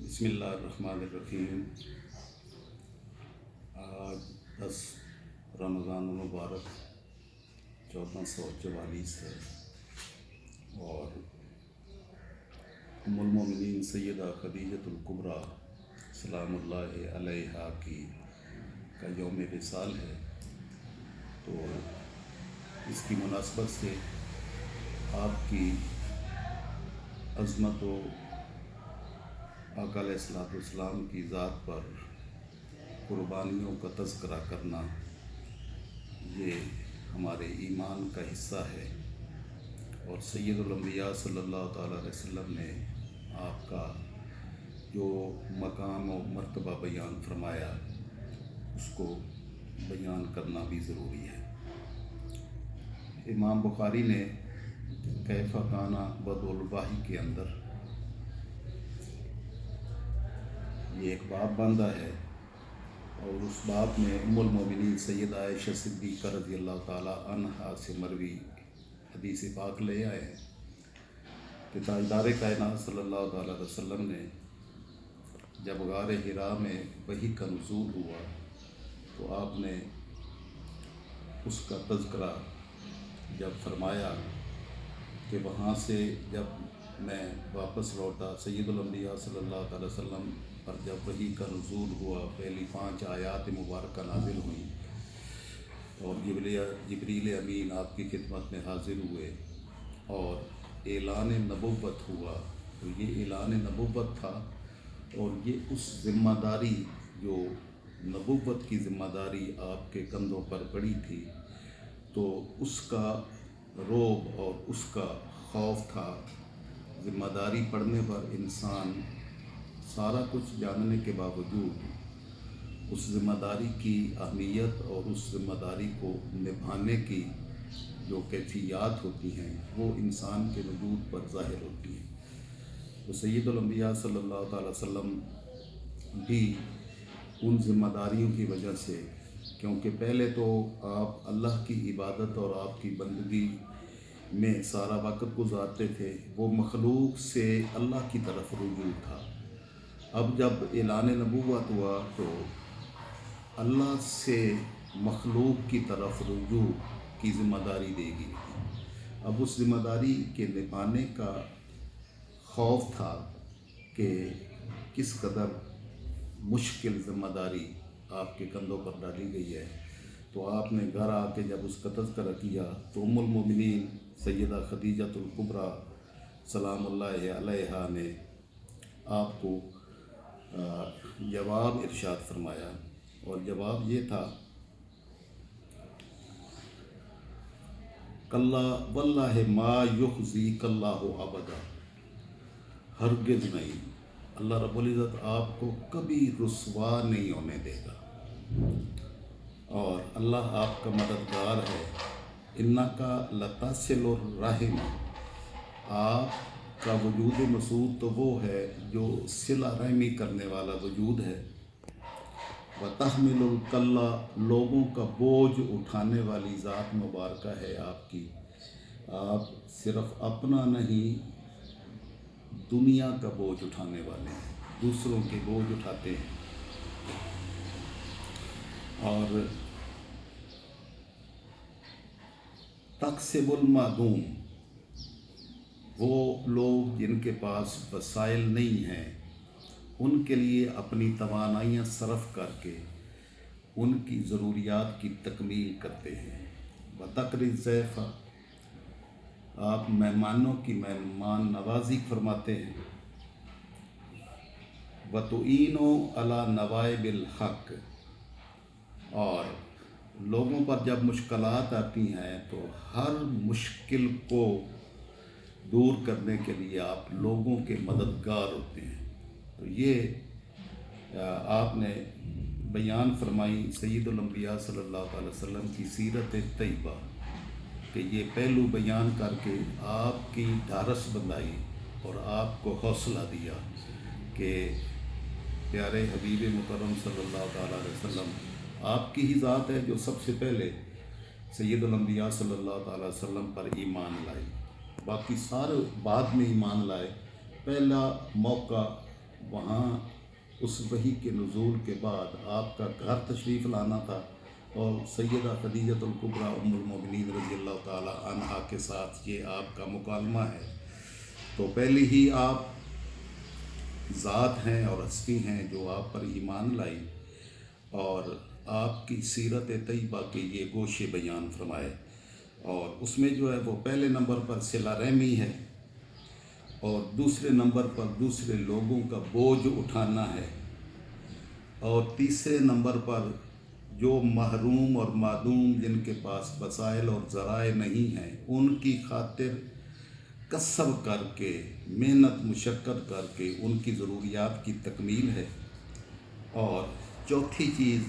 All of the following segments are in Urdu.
بسم اللہ الرحمن الرحیم۔ آج 10 رمضان المبارک 1444 ہے اور ام المومنین سیدہ خدیجۃ الکبریٰ سلام اللہ علیہا کا یوم وصال ہے، تو اس کی مناسبت سے آپ کی عظمت و آقا علیہ الصلوۃ والسلام کی ذات پر قربانیوں کا تذکرہ کرنا یہ ہمارے ایمان کا حصہ ہے، اور سید الانبیاء صلی اللہ تعالیٰ علیہ وسلم نے آپ کا جو مقام و مرتبہ بیان فرمایا اس کو بیان کرنا بھی ضروری ہے۔ امام بخاری نے کیف کان بدء الوحی کے اندر یہ ایک باب باندھا ہے، اور اس باب میں ام المومنین سیدہ عائشہ صدیقہ رضی اللہ تعالیٰ عنہا سے مروی حدیث پاک لے آئے ہیں کہ تاجدار کائنات صلی اللہ تعالیٰ علیہ وسلم نے جب غار حراء میں وحی کا نزول ہوا تو آپ نے اس کا تذکرہ جب فرمایا کہ وہاں سے جب میں واپس لوٹا، سید الانبیاء صلی اللہ تعالیٰ وسلم پر جب وحی کا نزول ہوا، پہلی 5 آیات مبارکہ نازل ہوئیں اور جبریل امین آپ کی خدمت میں حاضر ہوئے اور اعلان نبوت ہوا، تو یہ اعلان نبوت تھا، اور یہ اس ذمہ داری جو نبوت کی ذمہ داری آپ کے کندھوں پر پڑی تھی، تو اس کا رعب اور اس کا خوف تھا۔ ذمہ داری پڑنے پر انسان سارا کچھ جاننے کے باوجود اس ذمہ داری کی اہمیت اور اس ذمہ داری کو نبھانے کی جو کیفیات ہوتی ہیں وہ انسان کے وجود پر ظاہر ہوتی ہیں۔ تو سید الانبیاء صلی اللہ تعالیٰ وسلم بھی ان ذمہ داریوں کی وجہ سے، کیونکہ پہلے تو آپ اللہ کی عبادت اور آپ کی بندگی میں سارا وقت گزارتے تھے، وہ مخلوق سے اللہ کی طرف رجوع تھا۔ اب جب اعلان نبوت ہوا تو اللہ سے مخلوق کی طرف رجوع کی ذمہ داری دے گی۔ اب اس ذمہ داری کے نبھانے کا خوف تھا کہ کس قدر مشکل ذمہ داری آپ کے کندھوں پر ڈالی گئی ہے، تو آپ نے گھر آ کے جب اس کا تذکرہ کیا تو ام المومنین سیدہ خدیجۃ الکبریٰ سلام اللہ علیہا نے آپ کو جواب ارشاد فرمایا، اور جواب یہ تھا کلا واللہ ما یخزیک اللہ ابدا، ہرگز نہیں، اللہ رب العزت آپ کو کبھی رسوا نہیں ہونے دے گا، اور اللہ آپ کا مددگار ہے۔ انکا لتصل الرحم، آپ کا وجود مسعود تو وہ ہے جو صلہ رحمی کرنے والا وجود ہے۔ وتحمل الکلہ، لوگوں کا بوجھ اٹھانے والی ذات مبارکہ ہے آپ کی، آپ صرف اپنا نہیں دنیا کا بوجھ اٹھانے والے ہیں، دوسروں کے بوجھ اٹھاتے ہیں۔ اور تکسب المعدوم، وہ لوگ جن کے پاس وسائل نہیں ہیں ان کے لیے اپنی توانائیاں صرف کر کے ان کی ضروریات کی تکمیل کرتے ہیں۔ وتقری الضیف، آپ مہمانوں کی مہمان نوازی فرماتے ہیں۔ وتعین علی نوائب الحق، اور لوگوں پر جب مشکلات آتی ہیں تو ہر مشکل کو دور کرنے کے لیے آپ لوگوں کے مددگار ہوتے ہیں۔ تو یہ آپ نے بیان فرمائی سید الانبیاء صلی اللہ تعالی وسلم کی سیرت طیبہ، کہ یہ پہلو بیان کر کے آپ کی ڈھارس بندھائی اور آپ کو حوصلہ دیا کہ پیارے حبیب مکرم صلی اللہ تعالیٰ علیہ وسلم آپ کی ہی ذات ہے جو سب سے پہلے سید الانبیاء صلی اللہ تعالیٰ علیہ وسلم پر ایمان لائی، باقی سارے بعد میں ایمان لائے۔ پہلا موقع وہاں اس وحی کے نزول کے بعد آپ کا گھر تشریف لانا تھا اور سیدہ خدیجۃ الکبریٰ ام المومنین رضی اللہ تعالی عنہا کے ساتھ یہ آپ کا مکالمہ ہے۔ تو پہلی ہی آپ ذات ہیں اور ہستی ہیں جو آپ پر ایمان لائی اور آپ کی سیرت طیبہ کے یہ گوشے بیان فرمائے، اور اس میں جو ہے وہ پہلے نمبر پر صلہ رحمی ہے، اور دوسرے نمبر پر دوسرے لوگوں کا بوجھ اٹھانا ہے، اور تیسرے نمبر پر جو محروم اور معدوم جن کے پاس وسائل اور ذرائع نہیں ہیں ان کی خاطر کسب کر کے محنت مشقت کر کے ان کی ضروریات کی تکمیل ہے، اور چوتھی چیز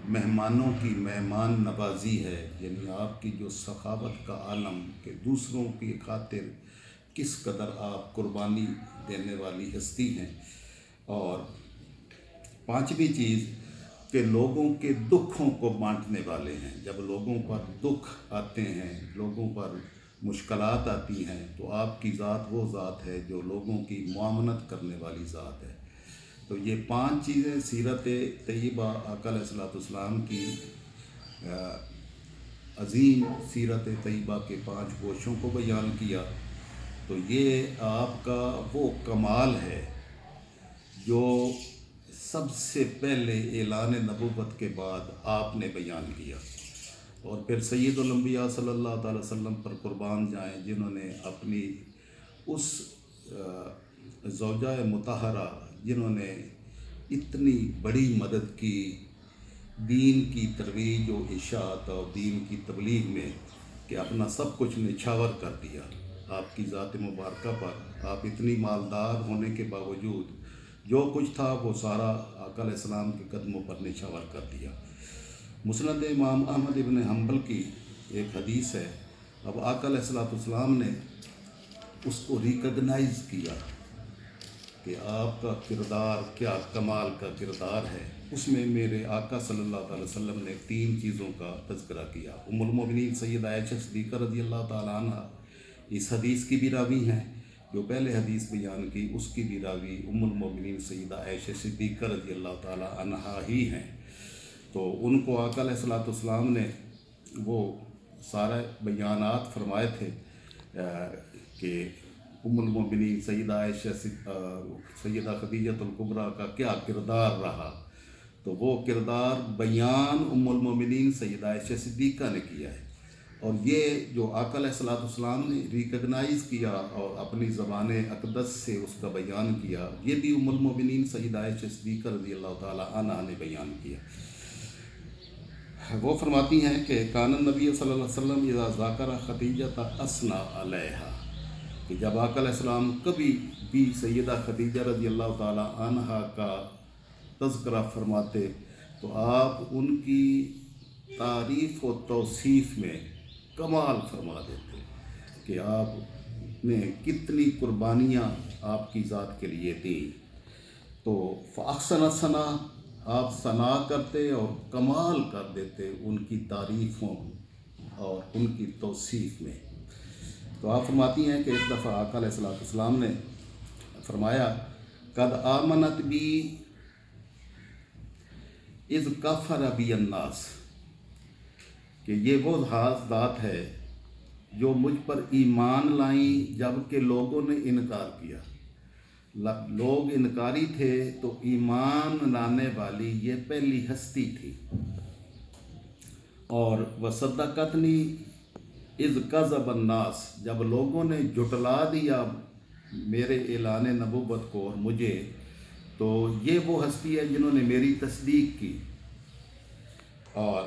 مہمانوں کی مہمان نوازی ہے، یعنی آپ کی جو سخاوت کا عالم کہ دوسروں کی خاطر کس قدر آپ قربانی دینے والی ہستی ہیں، اور پانچویں چیز کہ لوگوں کے دکھوں کو بانٹنے والے ہیں۔ جب لوگوں پر دکھ آتے ہیں، لوگوں پر مشکلات آتی ہیں، تو آپ کی ذات وہ ذات ہے جو لوگوں کی معاونت کرنے والی ذات ہے۔ تو یہ 5 چیزیں سیرت طیبہ آقا علیہ الصلوۃ والسلام کی عظیم سیرت طیبہ کے 5 گوشوں کو بیان کیا۔ تو یہ آپ کا وہ کمال ہے جو سب سے پہلے اعلان نبوت کے بعد آپ نے بیان کیا، اور پھر سید الانبیاء صلی اللہ تعالی وسلم پر قربان جائیں جنہوں نے اپنی اس زوجہ مطہرہ جنہوں نے اتنی بڑی مدد کی دین کی ترویج و اشاعت اور دین کی تبلیغ میں کہ اپنا سب کچھ نچھاور کر دیا۔ آپ کی ذات مبارکہ پر آپ اتنی مالدار ہونے کے باوجود جو کچھ تھا وہ سارا آقا علیہ السلام کے قدموں پر نچھاور کر دیا۔ مسند امام احمد ابن حنبل کی ایک حدیث ہے، اب آقا علیہ الصلوۃ والسلام نے اس کو ریکگنائز کیا کہ آپ کا کردار کیا کمال کا کردار ہے۔ اس میں میرے آقا صلی اللہ علیہ وسلم نے 3 چیزوں کا تذکرہ کیا۔ ام المومنین سیدہ عائشہ صدیقہ رضی اللہ تعالی عنہ اس حدیث کی بھی راوی ہیں، جو پہلے حدیث بیان کی اس کی بھی راوی ام المومنین سیدہ عائشہ صدیقہ رضی اللہ تعالی عنہا ہی ہیں۔ تو ان کو آقا علیہ الصلوۃ والسلام نے وہ سارے بیانات فرمائے تھے کہ ام المومنین سیدہ عائشہ سیدہ خدیجۃ الکبریٰ کا کیا کردار رہا، تو وہ کردار بیان ام المومنین سیدہ عائشہ صدیقہ نے کیا ہے، اور یہ جو آقا علیہ الصلوۃ والسلام نے ریکگنائز کیا اور اپنی زبان اقدس سے اس کا بیان کیا، یہ بھی ام المومنین سیدہ عائشہ صدیقہ رضی اللہ تعالی عنہا نے بیان کیا۔ وہ فرماتی ہیں کہ کان النبی صلی اللہ علیہ وسلم اذا ذاکر خدیجۃ اثنی علیہا، کہ جب آقا علیہ السلام کبھی بھی سیدہ خدیجہ رضی اللہ تعالی عنہا کا تذکرہ فرماتے تو آپ ان کی تعریف و توصیف میں کمال فرما دیتے کہ آپ نے کتنی قربانیاں آپ کی ذات کے لیے دیں۔ تو فاحسن ثنا، آپ ثنا کرتے اور کمال کر دیتے ان کی تعریفوں اور ان کی توصیف میں۔ تو آپ فرماتی ہیں کہ ایک دفعہ آقا علیہ الصلوۃ والسلام نے فرمایا قد آمنت بی اذ کفر بی الناس، کہ یہ وہ ذات ہے جو مجھ پر ایمان لائیں جب کہ لوگوں نے انکار کیا۔ لوگ انکاری تھے تو ایمان لانے والی یہ پہلی ہستی تھی۔ اور وصدقتنی اذ کذب الناس، جب لوگوں نے جھٹلا دیا میرے اعلان نبوت کو اور مجھے، تو یہ وہ ہستی ہے جنہوں نے میری تصدیق کی۔ اور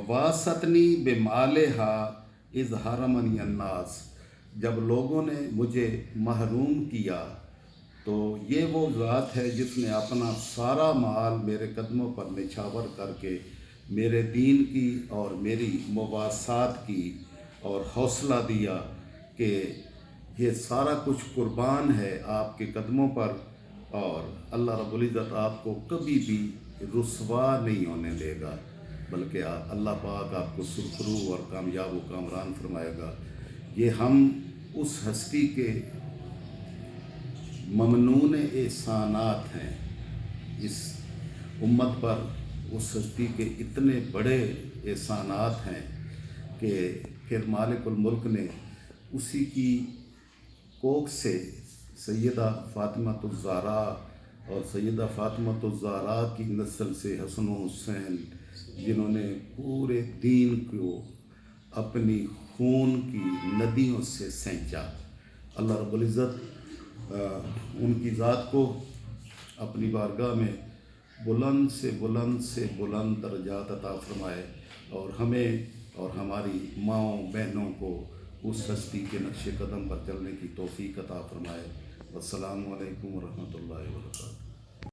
واستنی بمالہا اذ حرمنی الناس، جب لوگوں نے مجھے محروم کیا تو یہ وہ ذات ہے جس نے اپنا سارا مال میرے قدموں پر نچھاور کر کے میرے دین کی اور میری مواسات کی اور حوصلہ دیا کہ یہ سارا کچھ قربان ہے آپ کے قدموں پر، اور اللہ رب العزت آپ کو کبھی بھی رسوا نہیں ہونے دے گا، بلکہ اللہ پاک آپ کو سرخرو اور کامیاب و کامران فرمائے گا۔ یہ ہم اس ہستی کے ممنون احسانات ہیں اس امت پر، اس ہستی کے اتنے بڑے احسانات ہیں کہ پھر مالک الملک نے اسی کی کوکھ سے سیدہ فاطمۃ الزہرا اور سیدہ فاطمۃ الزہرا کی نسل سے حسن و حسین، جنہوں نے پورے دین کو اپنی خون کی ندیوں سے سینچا، اللہ رب العزت ان کی ذات کو اپنی بارگاہ میں بلند سے بلند سے بلند درجات عطا فرمائے، اور ہمیں اور ہماری ماؤں بہنوں کو اس ہستی کے نقش قدم پر چلنے کی توفیق عطا فرمائے۔ والسلام علیکم ورحمۃ اللہ وبرکاتہ۔